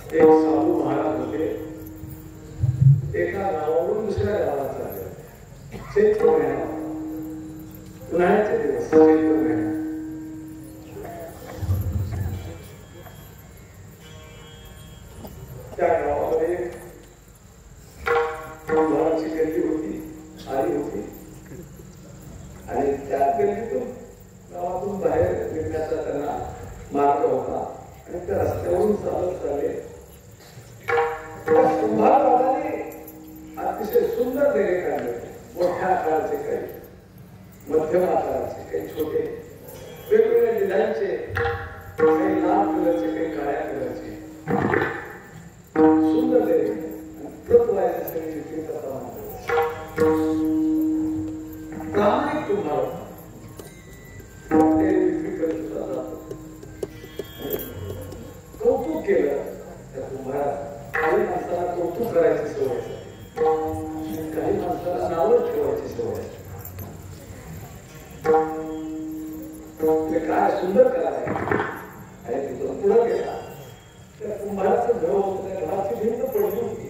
एक साधू महाराज होते, एका गावावरून दुसऱ्या गावाला चालले होते. चैत्र महिना, उन्हाळ्याचे दिवस, चैत्र महिना. त्या गावामध्ये कुंभाराची गल्ली होती, आली होती, आणि त्या गल्लीतून गावातून बाहेर निघण्याचा त्यांना मार्ग होता. आणि त्या रस्त्यावरून चालत चालले. कुंभार दादाने अतिशय सुंदर डेरे काढले, मोठ्या आकाराचे, काही मध्यम आकाराचे, काही छोटे, वेगवेगळ्या डिझाईनचे, काही लाल कलरचे, काही काळ्या कलरचे, सुंदर डेरे. प्रत व्हायचे सगळे विक्री करताना प्रामाणिक कुंभार ते विक्री करत जातो. कौतुक केलं त्या कुंभारात. काही माणसाला कौतुक करायची सवय असते, काही माणसाला नावं ठेवायची सवय असते. ते काय सुंदर करायचं आणि तिथून पुढे गेला. त्या कुंभाराचं घर होतं, त्या घराची भिंत पडली होती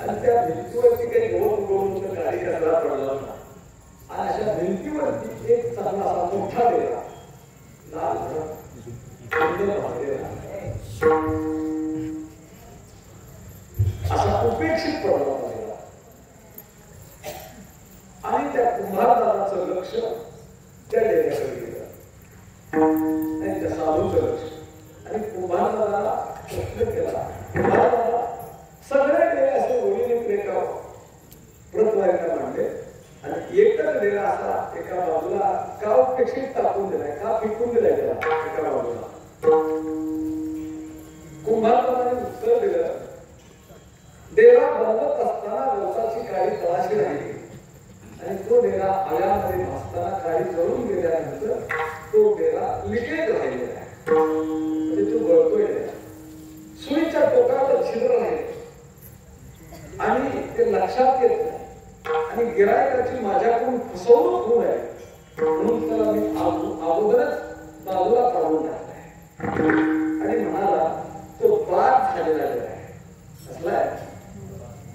आणि त्या भिंतीवरती काही गवत उगवून गाडी कचरा पडला होता. आणि अशा भिंतीवरती एक चांगला असा मोठा डेरा, लाल असा उपेक्षित पडला होता. आणि त्या कुंभारदाराचं लक्ष त्या डेऱ्याकडे गेलं आणि त्या साधूचं लक्ष. आणि कुंभारदाराला प्रश्न केला, कुंभारदारा सगळे डेरे असे ओळीने प्रेका प्रतवायला मांडले आणि एकच डेरा असा एका बाजूला का उपेक्षित टाकून दिलाय, का फेकून दिलाय त्याला एका बाजूला. कुंभारदाराने उत्तर दिलं, डेरा बांधत असताना गवताची काळी तळाशी राहिली आणि तो डेरा आल्यामध्ये भासताना काळी जळून गेल्यानंतर तो डेरा लिकेज राहिलेला आहे, म्हणजे तो गळतोय. सुईच्या टोकाला छिद्र आहे आणि ते लक्षात येत नाही आणि गिरायकाची माझ्याकडून फसवणूक होऊ नये म्हणून त्याला मी अगोदरच बाजूला काढून टाकलाय. आणि म्हणाला, तो बाद झालेला आहे, असलाय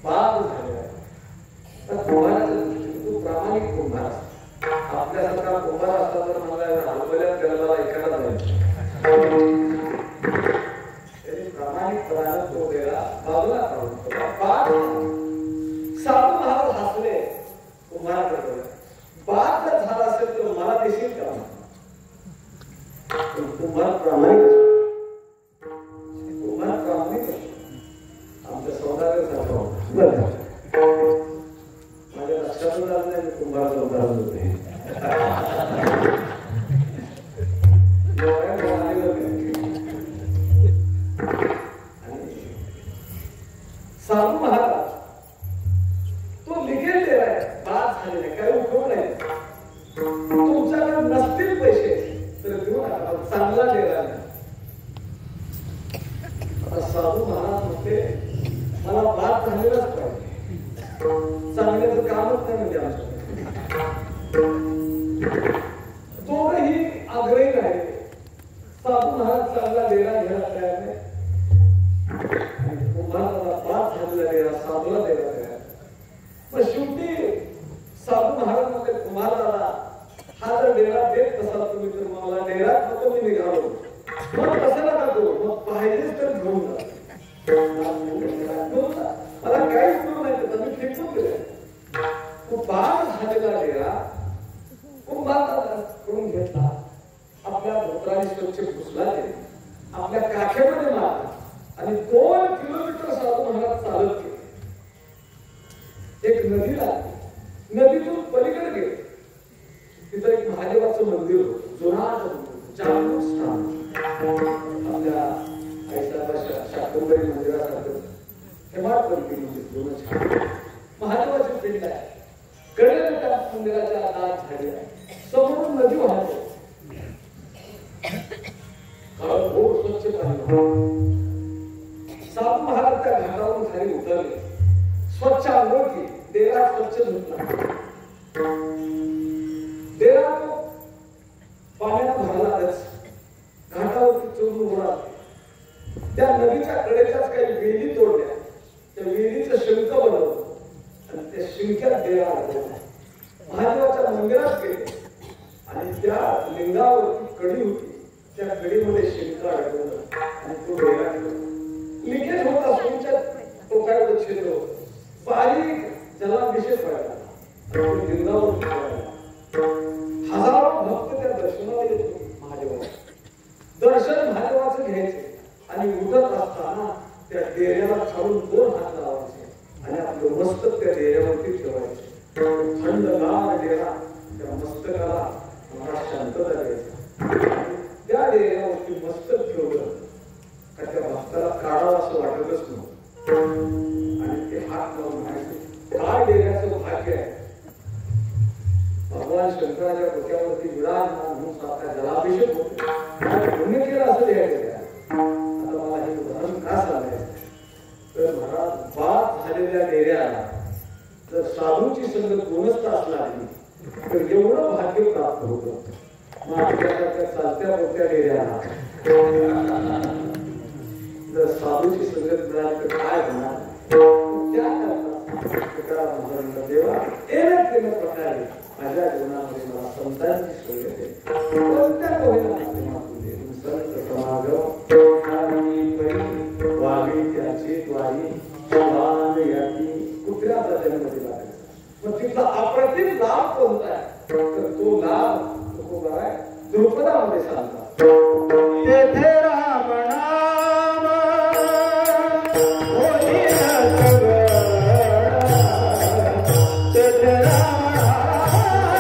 बाद झालेला आहे. तर कुंभाराच्या दृष्टीने तो प्रामाणिक कुंभार असतो. आपल्यासारखा कुंभार असता तर मला हलवल्यात त्याला ऐकायला जाईल. त्याने प्रामाणिकपणानं तो डेरा बाजूला काढून बाद. साधू महाराज हसले कुंभाराकडे, बाद जर झाला असेल तर मला देशील का? कुंभार प्रामाणिक असतो, कुंभार प्रामाणिक असतो. आमच्या सौदागर माझ्या लक्षातून आलं नाही कुंभार उदाहरण होते. साधू महाराज तो लिगेल डेरा आहे, बाद झालेला आहे, काही उपयोग नाही. तुमच्याकडे नसतील पैसे तर देऊ नका, चांगला डेरा आहे. साधू महाराज होते, मला बाद झालेलाच पाहिजे, चांगल्याचं कामच नाही म्हणजे आमच्या. दोघंही आग्रही राहिले. साधू महाराज चांगला डेरा घ्यायला तयार नाही, कुंभाराला बाद झालेला डेरा साधूला डेरा तयार. पण शेवटी साधू महाराज मध्ये कुंभाराला हा जर डेरा देत कसा तुम्ही तर मला डेरात नको मी निघालो, मग कसं नका करू, मग पाहिजेच तर घेऊन जा. मला काही उपयोग नाही त्याचा, मी फेकून दिले. तो बाद झालेला डेरा कुंभाराकडून घेतला, आपल्या धोत्राने स्वच्छ पुसला, आपल्या काखेमध्ये मारला आणि 2 किलोमीटर साधू महाराज चालत गेले. एक नदीला, नदीतून पलीकडे गेले. तिथं एक महादेवाचं मंदिर होतं, जुनाट जागृत स्थान. आपल्या आईसाहेबाच्या शाकंभरी मंदिरासारखं हेमाडपंथी मंदिर, जुनं छान महादेवाची पिंड आहे. कडेला त्या मंदिराच्या दाट झाडी आहे, समोरून नदी वाहते, काळभोर स्वच्छ पाणी. साधू महाराज त्या घाटावरून खाली उतरले, स्वच्छ आंघोळ केली, डेरा स्वच्छ धुतला. डेरा तो पाण्यात भरला, घाटावरती चोरून उडा. त्या आणि त्या लिंगावरती कडी होती, त्या कडीमध्ये शिंक अडकवलं आणि तो डेरा लिकेज होता, सुईच्या टोकावर छिद्र होतं, बारीक जलाभिषेक व्हायला लिंगावरती हजारो भक्त त्या दर्शनाला येत होते. महादेवाला दर्शन महादेवाचं घ्यायचे आणि उठत असताना त्या डेऱ्याला खालून 2 हात लावायचे आणि आपलं मस्तक त्या डेऱ्यावरती ठेवायचे. थंडगार डेरा त्या मस्तकाला मला शांतता द्यायचा. त्या डेऱ्यावरती मस्तक ठेवलं का त्या भक्ताला काढावं असं वाटतच नव्हतं आणि ते हात लावून म्हणायचे, काय डेऱ्याचं भाग्य आहे. भगवान शंकराच्या डोक्यावरती विराजमान म्हणून सारखा जलाभिषेक होतो. पुण्य केलं असं द्यायचं. आता मला हे उदाहरण का सांगायचं तर महाराज, बाद झालेल्या डेऱ्याला जर साधूची संगत 2 तास लागली तर एवढं भाग्य प्राप्त होतं. आपल्यासारख्या चालत्या मोठ्या डेऱ्याला जर साधूची संगत मिळाली तर काय होणार. त्याकरता देवा एक प्रकारे माझ्या जीवनामध्ये मला संतांची सोय आहे. कोणत्या माध्यमातून संत समागम वावी त्याची द्वारी कुत्र्याचा जन्म दिला. मग तिथला अप्रतिम लाभ कोणता आहे तर तो लाभ द्रुपदामध्ये सांगतात. तेथे राम नाम होई सगळं, तेथे राम नाम होई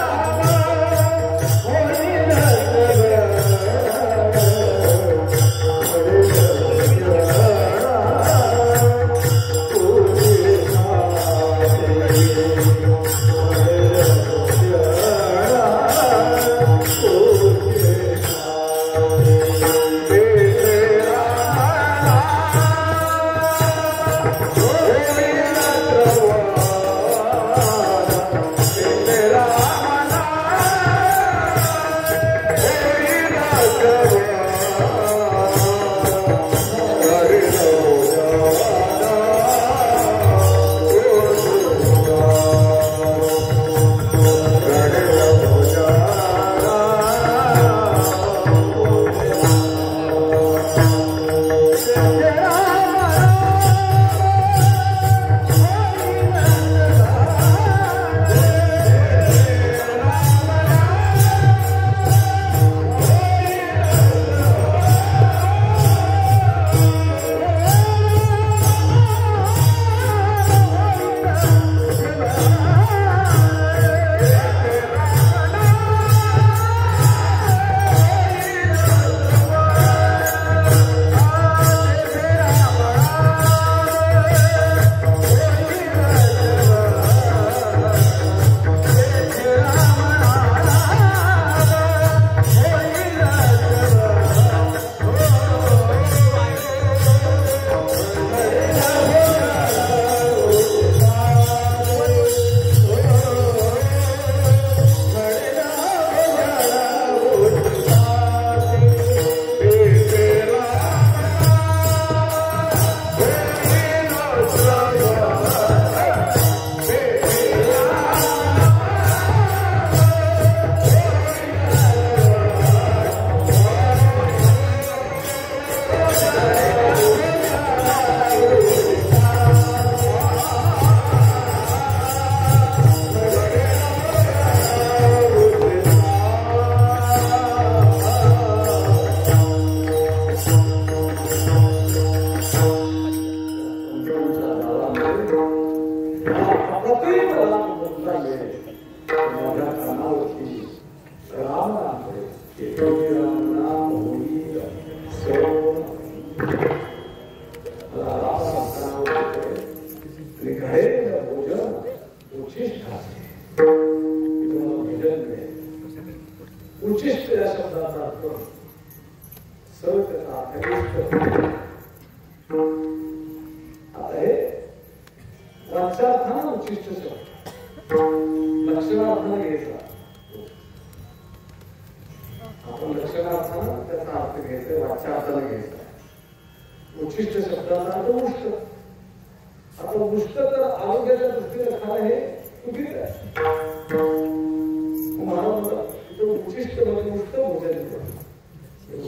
उचिष्ट म्हणजे उष्ट भोजन.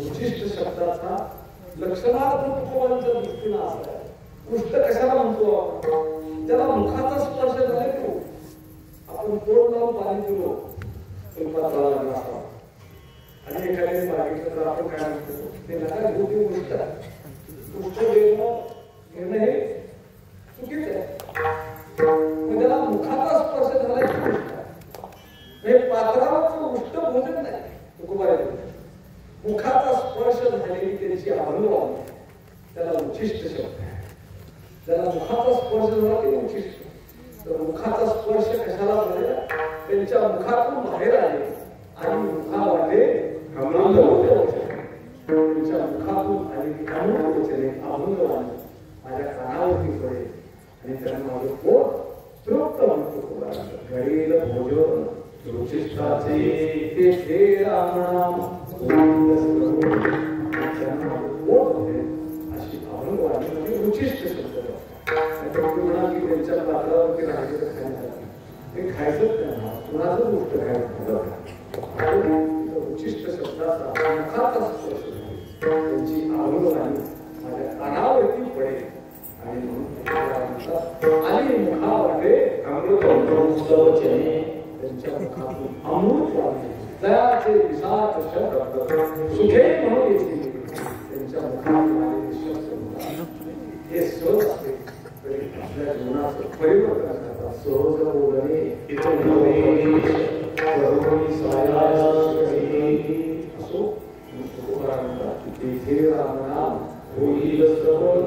उचिष्ट शब्दाचा लक्षणार्थ तुकोबांच्या दृष्टीनं असा आहे. उष्ट कशाला म्हणतो आपण? ज्याला मुखाचा स्पर्श झाला तो आपण तोंड लावून पाणी पिलो आणि एखाद्याने मागितलं तर आपण काय म्हणतो ते नका घेऊ, ते उष्ट आहे. उष्ट घेणं हे चुकीचं आहे. त्याला मुखाचा स्पर्श झाला की उष्ट आहे. पात्रावरचं उष्ट भोजन नाही. तुकोबाई मुखाचा स्पर्श झालेली त्यांची अनुभव त्याला उचिष्ट शब्द आहे. ज्याला मुखाचा स्पर्श झाला ते उचिष्ट. तर मुखाचा स्पर्श कशाला झालेला? त्यांच्या मुखातून बाहेर आले आणि मुखामध्ये अमृत वचने, त्यांच्या मुखातून आलेली अमृत वचने अमृत वाणी माझ्या कानावरती पडे आणि त्यांना माझं पोट तृप्त म्हणतो. घडील भोजन उचिष्टाचे ते हे रामनाम अशी अमृतवाणी म्हणजे उचिष्ट शब्द. की त्यांच्या पात्रावरती राहिले तर ते खायचंच त्यांना कुणाचं गोष्ट खायचं. उचिष्ट शब्दाचा मुखाचा स्पर्श त्यांची अमृतवाणी माझ्या कानावरती पडेल आणि मुखामध्ये अमृत वचने त्यांच्या मुखातून अमृत वाढले. दयाचे विसात शब्द सुखे म्हणून येतील त्यांच्या मुखातून आलेले शब्द हे सहज असते. आपल्या जीवनाचं परिवर्तन करतात. सहज बोलणे असो तिथे रामनाम होईल श्रवण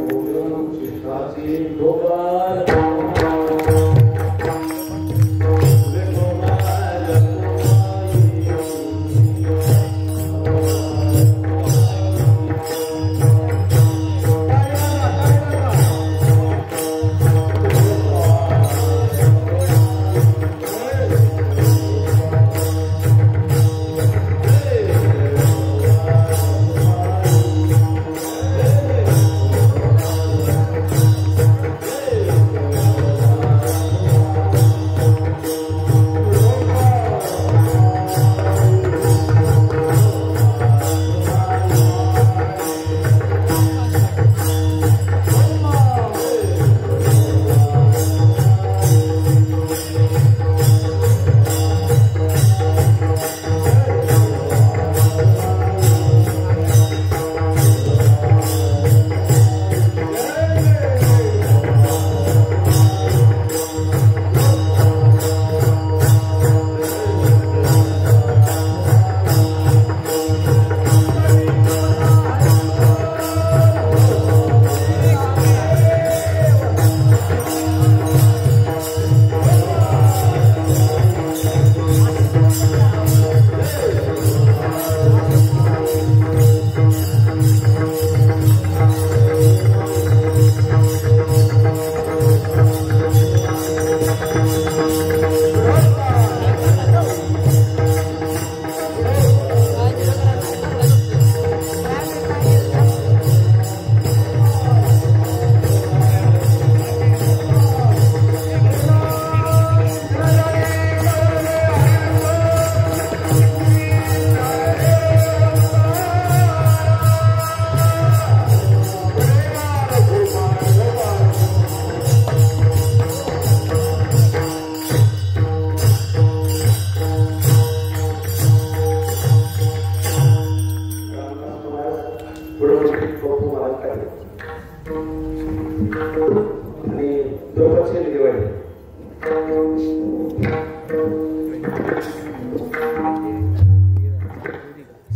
भोजन चिष्टाची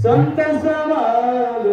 संत समाग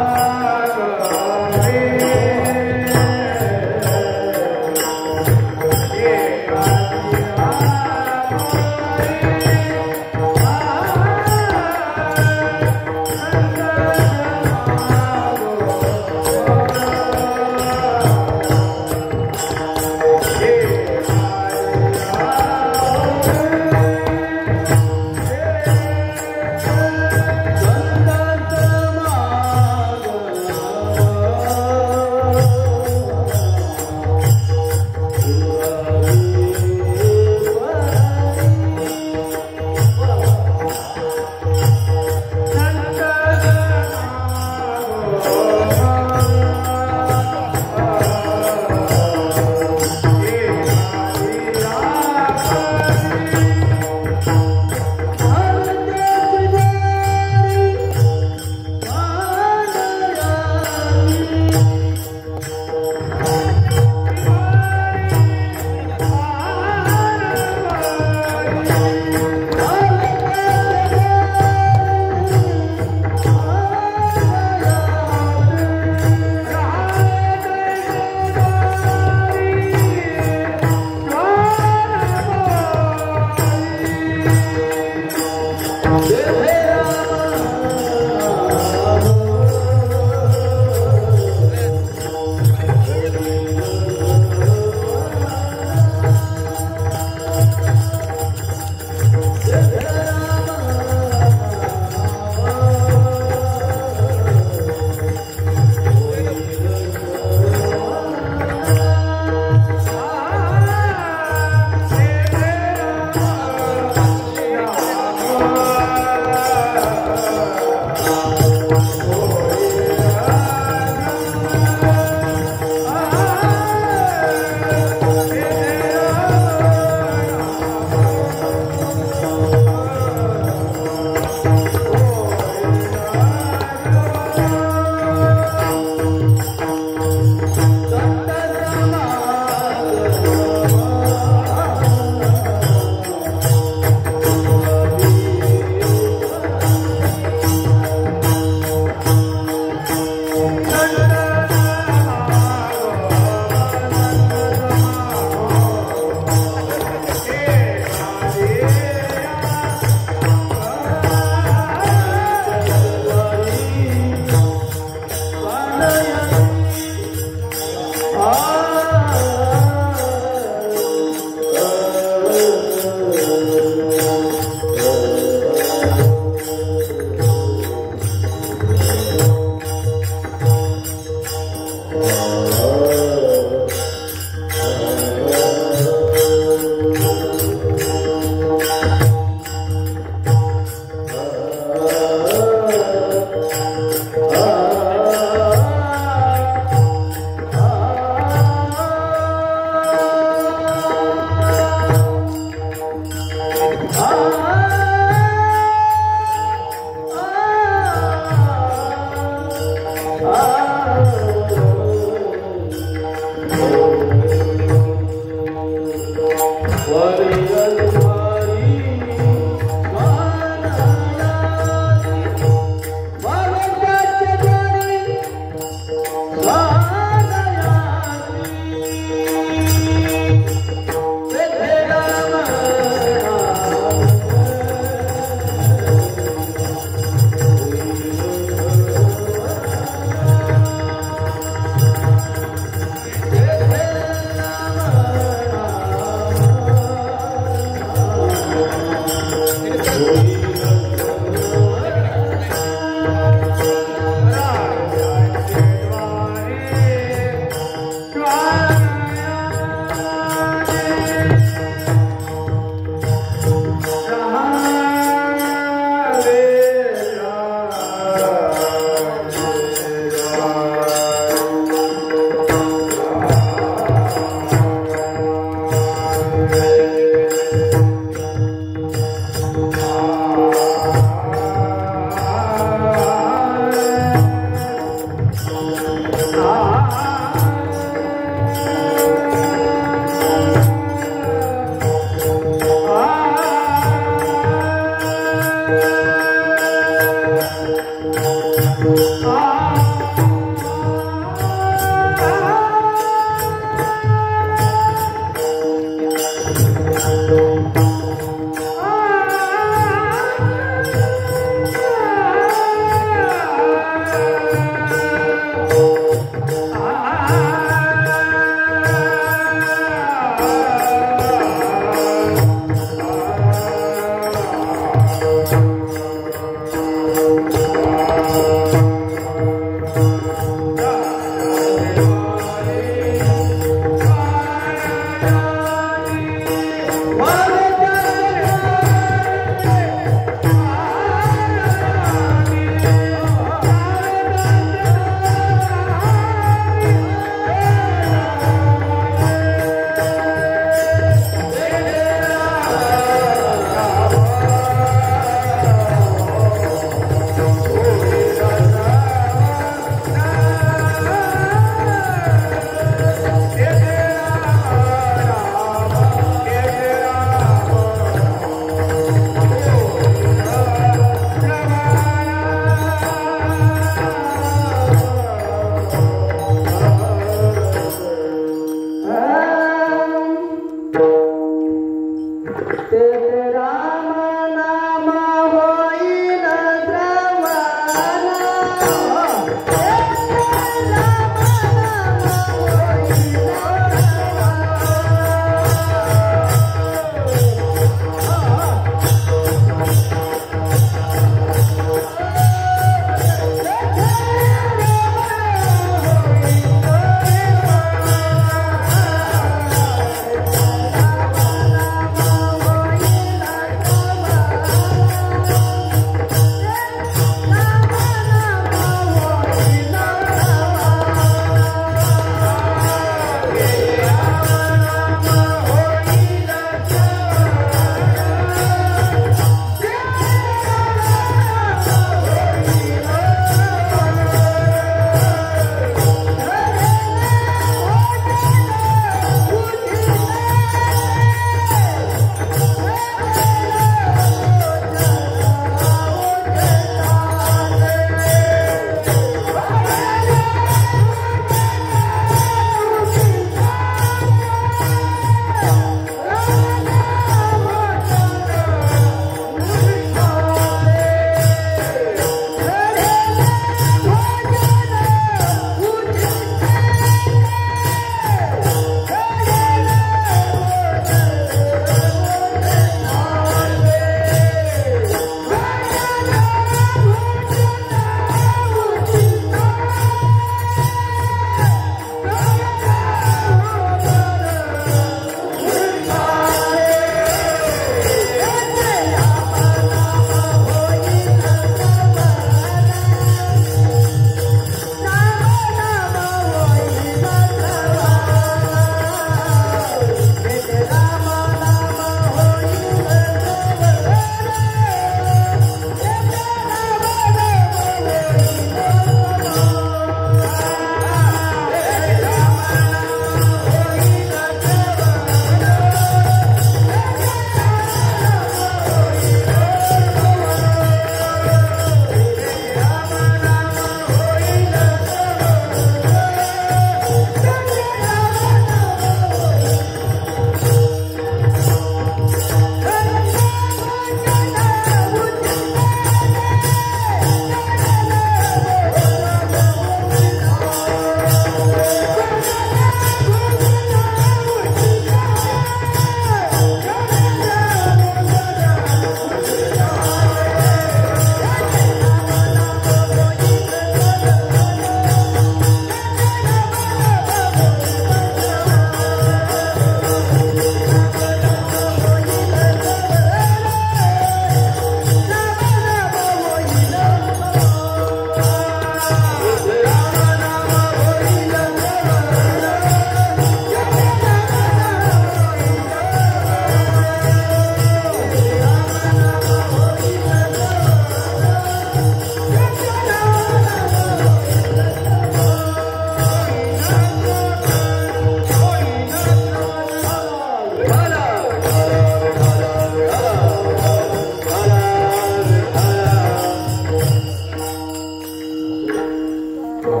मला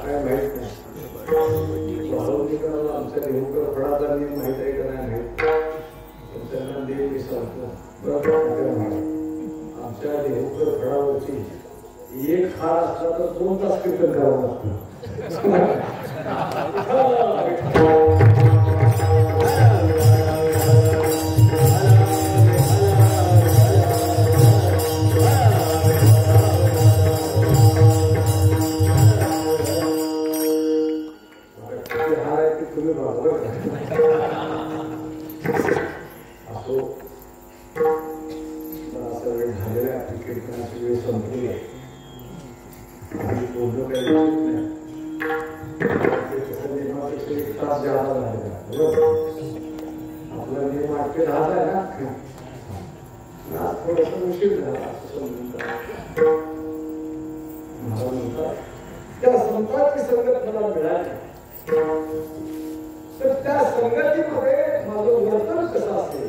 काय माहित नाही आमच्या देवकर फळाचा नियम माहित आहे का नाही माहित त्यांना देव मी सांगतो आमच्या देवकर फळावरची एक हार असला तर 2 तास कीर्तन करावं लागतं असो सगळे झालेल्या कीर्तनाची वेळ संपली आहे आणि पूर्ण काही नियमापेक्षा 1 तास जादा झालेला बरोबर आपला नियम 8 ते 10 आहे ना थोडस उशीर झाला असं समजून म्हणतात त्या संतांची संगत मला मिळाली तर त्या संगतीमध्ये माझं वर्तन कसं असेल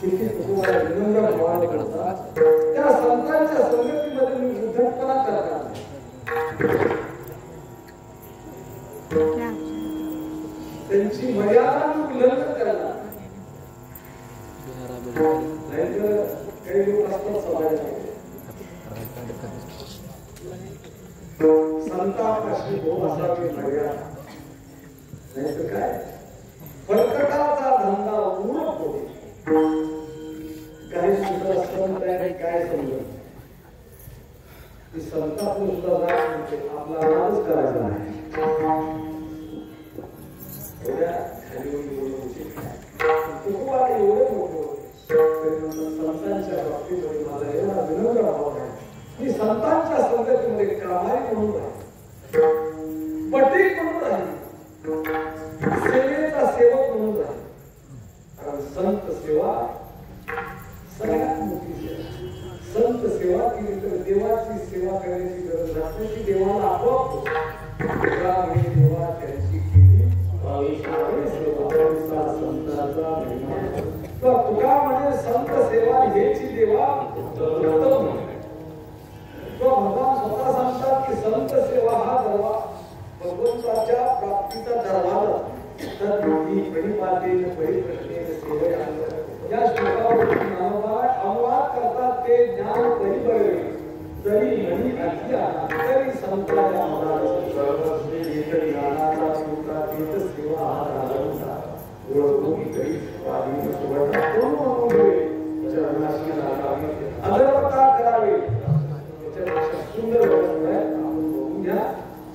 किती तुम्हाला विनम्र भावाने करतात त्या संतांच्या संगतीमध्ये मी उद्धटपणा करणार त्यांची मर्यादा मी उल्लंघन करणार नाहीतर काही लोक असतात समाजामध्ये संतापाशी भाऊ असावी मर्यादा नाहीतर काय फलकटाचा धंदा उडत होते काही सुद्धा संत आहे काय समजत संतापून सुद्धा जात म्हणते आपला नादच करायचा नाही एवढ्या खाली बोलून एवढे मोठे संतांच्या बाबतीमध्ये माझा एवढा विनम्र भाव आहे मी संतांच्या संगतीमध्ये कामाई म्हणून राहील पटीक म्हणून राहील सेवेचा सेवक म्हणून राहील कारण संत सेवा सगळ्यात मोठी सेवा संत सेवा केली तर देवाची सेवा करण्याची गरज नाही ती देवाला आपोआप देवा त्यांची केली तुका म्हणजे संत सेवा हेची देवा उत्तम भगवान स्वतः सांगतात की संत सेवा हा दरवा भगवंताच्या प्राप्तीचा दरवाजा तर परिपालेन परिप्रश्नेन सेवया या श्लोकावरून अनुवाद करतात ते ज्ञान परिपळे जरी मनी अति आला तरी संतांच्या सर्वस्वी एक ज्ञानाचा सूत्रा तीत सेवा हा राजवता ओळखून तरी स्वाधीन सुवर्ण कोण म्हणून चरणाशी लागावी अधर्मता करावी याच्यापेक्षा सुंदर वर्णन आहे आपण बघूया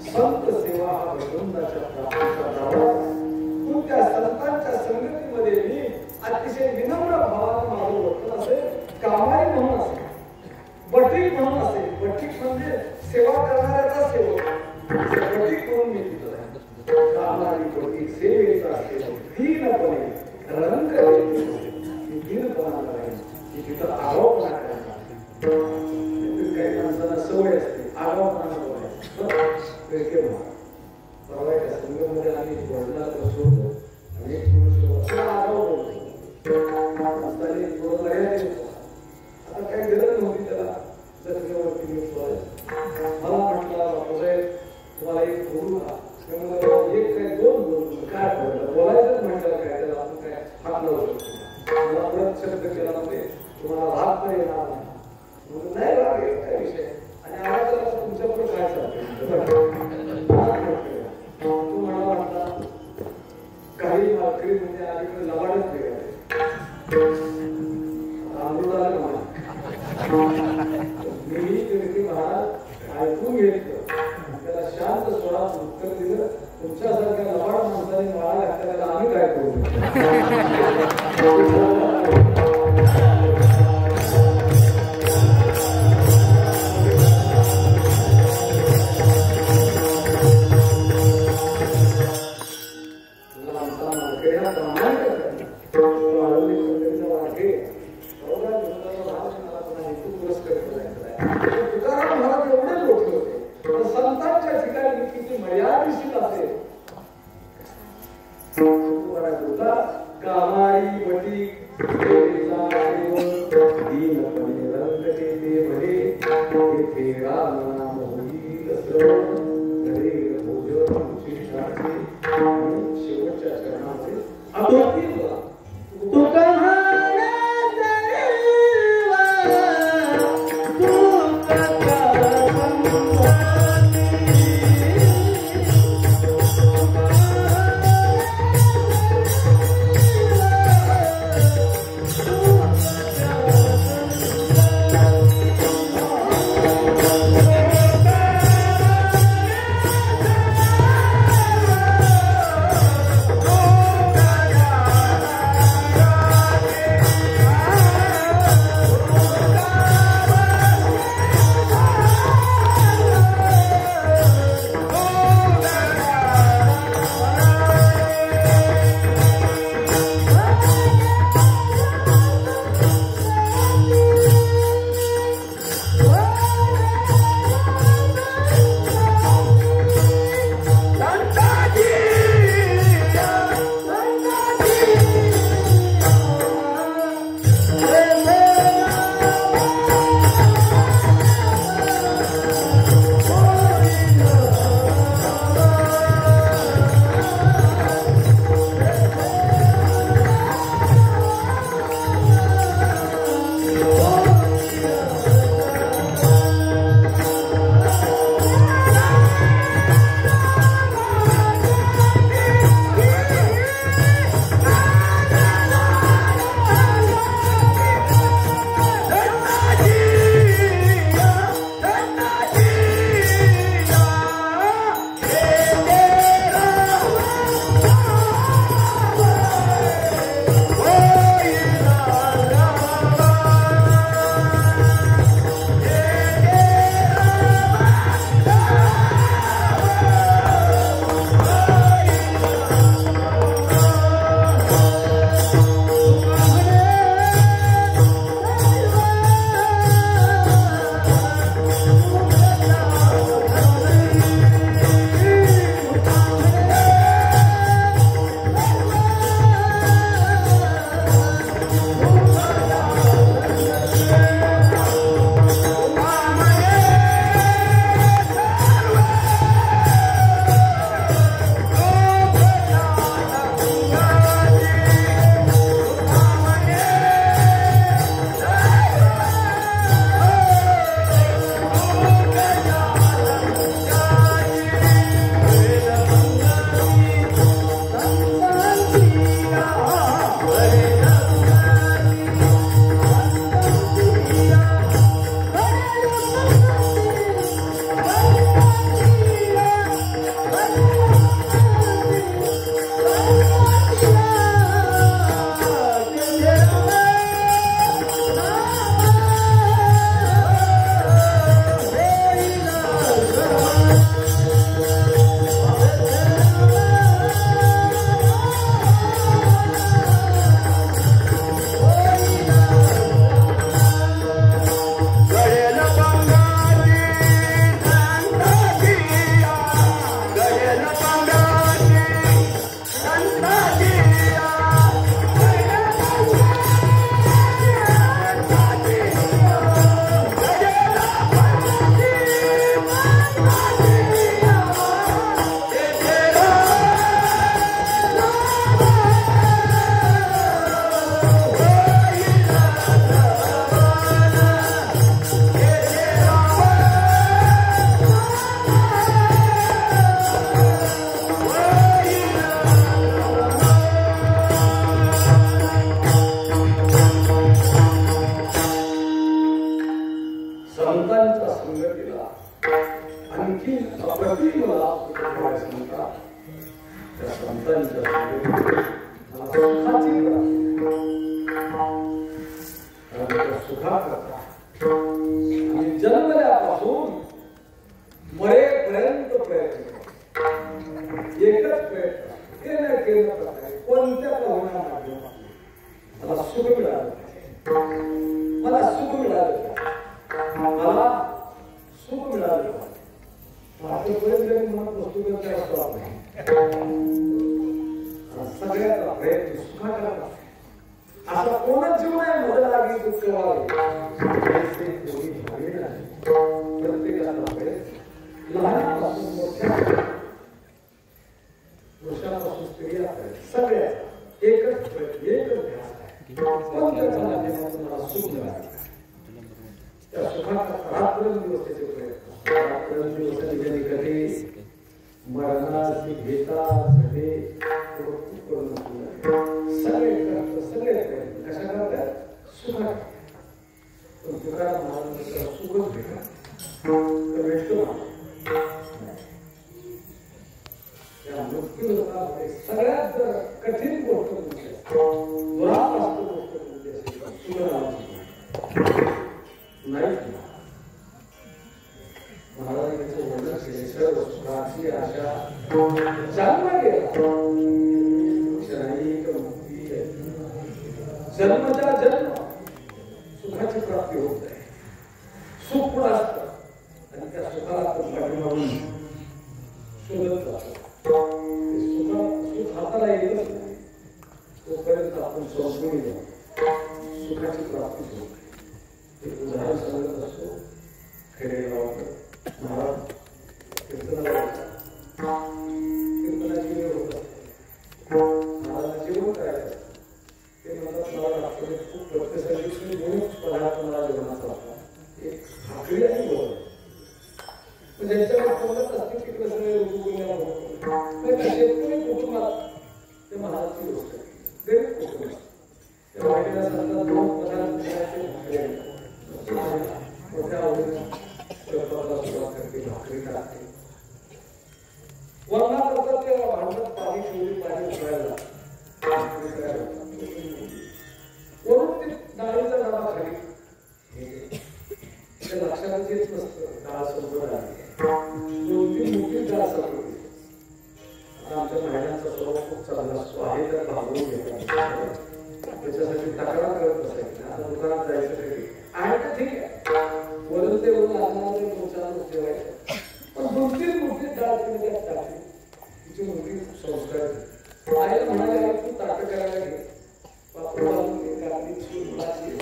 संत सेवा हा भगवंताच्या प्राप्तीचा दरवाजा त्या संतांच्या संगतीमध्ये मी अतिशय विनम्र भावाने माझं वर्तन असेल कामाई म्हणून असेल बटीक म्हणून असेल बटीक म्हणजे सेवा करणाऱ्याचा सेवक बटीक म्हणून मी तिथं कामारी बटीक सेवेचा असेल दीनपणे रंग दीनपणा राहील की तिथं आगाऊपणा करणार काही माणसांना सवय असते आगाऊपणा बोलायचं परवा एका संघामध्ये आम्ही बोलला बसवतो आणि एक पुरुष आगाऊ बोलतो आता काही गरज नव्हती त्याला जखमेवरती मी मला म्हटलं बापूसाहेब तुम्हाला एक बोलू का एक काय 2 बोलतो काय बोललं बोलायचंच म्हटलं काय त्याला आपण काय हात लावू शकतो मला परत शब्द केला म्हणजे तुम्हाला राहत नाही तेरा नाम होईल घरी भोजन उचिष्टाचे शेवटच्या चरणाचे अगोदर तुका जन्मल्यापासून मरेपर्यंत प्रयत्न एकच प्रयत्न केलं प्रकारे कोणत्या होणार मला सुख मिळालं मला सुख मिळालं मला सुख मिळालं आतापर्यंत म्हणत वस्तू करता असतो आपण सगळ्याचा प्रयत्न सुखाचा आता कोणाच जीवन आहे मला लागेल दुःख व्हावे त्या सुखाचा रात्रंदिवस त्याचे प्रयत्न रात्रंदिवस कधी मरणाची घेता झडे करून सगळे प्रयत्न कशा करतात सुखात पण तुकाराम महाराजांना सुखच भेटतो या मृत्यू सगळ्यात कठीण गोष्ट नाही महाराजांचं वर्णन केलं सुखाची आशा जन्म गेला क्षणिक मुक्ती जन्मच्या जन्म सुखाची प्राप्ती होत आहे सुख पण असतं आणि त्या सुखाला आपण पाठीमागून शोधत राहतो सुख हाताला येतच नाही तोपर्यंत आपण संपूर्ण सुखाची प्राप्ती होत एक उदाहरण सांगत असतो खेडेगावात महाराज कीर्तनाची वेळ होत असते महाराजांना जेवण करायचं ते म्हणतात मला रात्री खूप प्रत्येकाची दोनच पदार्थ मला जेवणाचा होता एक भाकरी आणि गोड पण ज्यांच्याकडे बोलत असते की कसं शेतकरी कुटुंबात ते महाराजची गोष्ट गरीब कुटुंब त्या वाटेला सांगतात दोन पदार्थ मोठ्या आवडीनं स्वयंपाकाला सुरुवात करते भाकरी टाकते वरणात असतात ते भांडत पाणी ठेवली पाणी उकळायला वरून ते डाळीचा डबा खाली त्या लक्षात येत नसतं डाळ संपत आली दोन तीन मोठी डाळ संपली आता आमच्या महिलांचा स्वभाव खूप चांगला असतो आहे तर भागवून घेतात त्याच्यासाठी तक्रार करत असायची आता दुकानात जायचं तरी आहे तर ठीक आहे वरून ते वरून आणणारे मोठ्यानं ठेवायचं पण दोन तीन मोठी डाळ तुम्ही त्यात टाकली तिची मोठी संस्कार आईला म्हणाले तू ताटं करायला घे वापरू गाडीची मुलाची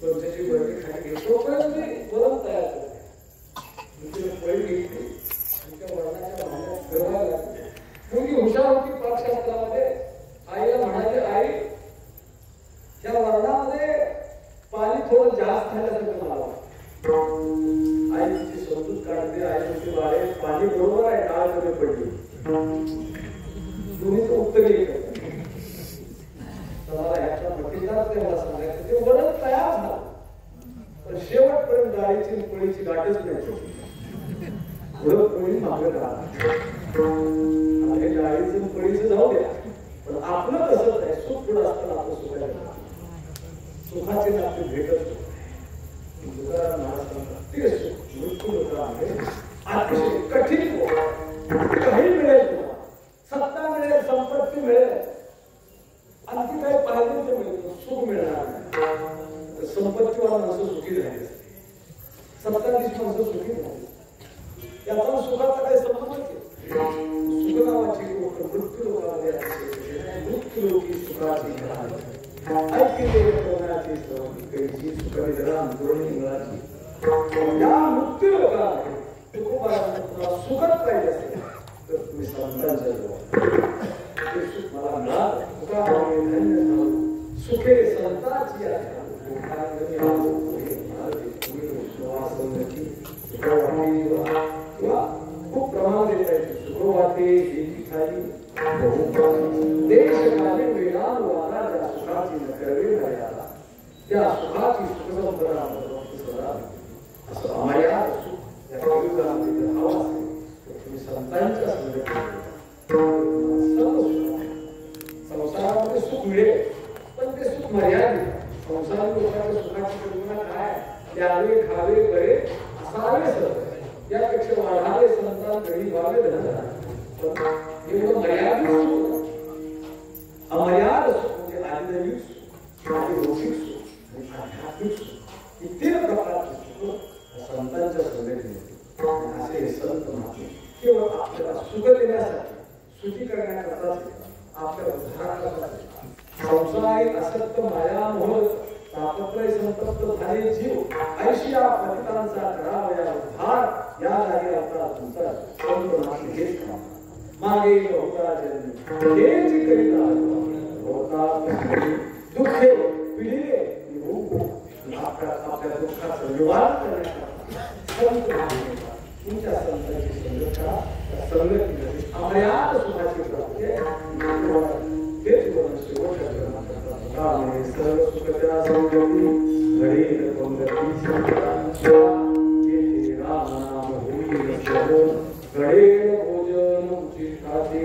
लोणच्याची बर्फी खाली घे तोपर्यंत मी वरण तयार करते पोळी घेतली आणि त्या वरणाच्या भांड्यात फिरवायला लागली मुलगी हुशार होती पाकशास्त्रामध्ये आईला म्हणाले आई त्या वरणामध्ये पाणी थोडं जास्त झाल्यासारखं मला वाटतं आई तिची समजूत काढते आई तिची वाढे पाणी बरोबर आहे डाळ कमी पडली तुम्ही तर उत्तर येईल मला ह्याच्या मतीदार ते मला सांगायचं ते वरण तयार झालं पण शेवटपर्यंत डाळीची पोळीची गाठच नाही पुढं पोळी मागत राहत डाळीचं पोळीचं जाऊ द्या पण आपलं कसंच आहे सुख पुढं असताना आपलं सुखायला सुखाचे नाते भेटत तुकाराम महाराज सांगतात ते सुख मृत्यू लोक आहे अतिशय कठीण काही मिळेल तुम्हाला सत्ता मिळेल संपत्ती मिळेल आणखी काही पाहिजे ते मिळेल सुख मिळणार नाही संपत्तीवाला माणसं सुखी झाली सत्ताधीश माणसं सुखी झाली याचा सुखाचा काही संबंध सुख नावाची गोष्ट मृत्यू लोकांमध्ये मृत्यू लोकी सुखाची या मृत्यू लोकांमध्ये सुखच पाहिजे असेल तर तुम्ही संतांच्या ते सुख मला मिळालं सुखे संतांची खूप प्रमाण देत आहे सुखवाते देशकालीन वेळान वारा ज्या सुखाची न करवे मर्यादा त्या सुखाची सुखसंपदा असं अमर्याद सुख या कलियुगामध्ये हवं असेल तुम्ही संतांच्या संगतीमध्ये सर्व संसारामध्ये सुख मिळेल पण ते सुख मर्यादित संसार लोकांच्या सुखाची कल्पना काय द्यावे खावे बरे असावे सर यापेक्षा वाढावे संतान घरी व्हावे धनधान्य एवढं मर्यादित सुख अमर्याद सुख म्हणजे आदिदैविक सुख आदिभौतिक सुख आणि आध्यात्मिक सुख इतर प्रकारचे सुख संतांच्या संगतीमध्ये असे हे संत महात्मे केवळ आपल्याला सुख देण्यासाठी सुखी करण्याकरता आपल्या उद्धारासाठी संसारिक असत्य माया मोह तापत्रय संतप्त झाले जीव ऐशी या पतितांचा करावया उद्धार या जागी आपला तुमचा संत महात्मे हेच काम मागे बहुता जन्म हेच करिता होता दुःखे पिढीले आपल्या दुःखाचा निवारण करण्यासाठी संत तुमच्या संतांची संगत करा. त्या संगतीमध्ये अमर्याद सुखाची प्राप्ती आहे. हेच वर्ण शेवटच्या ग्रंथाचा सर्व सुखत्या संगती घडे पंगती राम नाम होईल सर्व घडे भोजन उचिताचे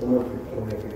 समर्पित करण्याची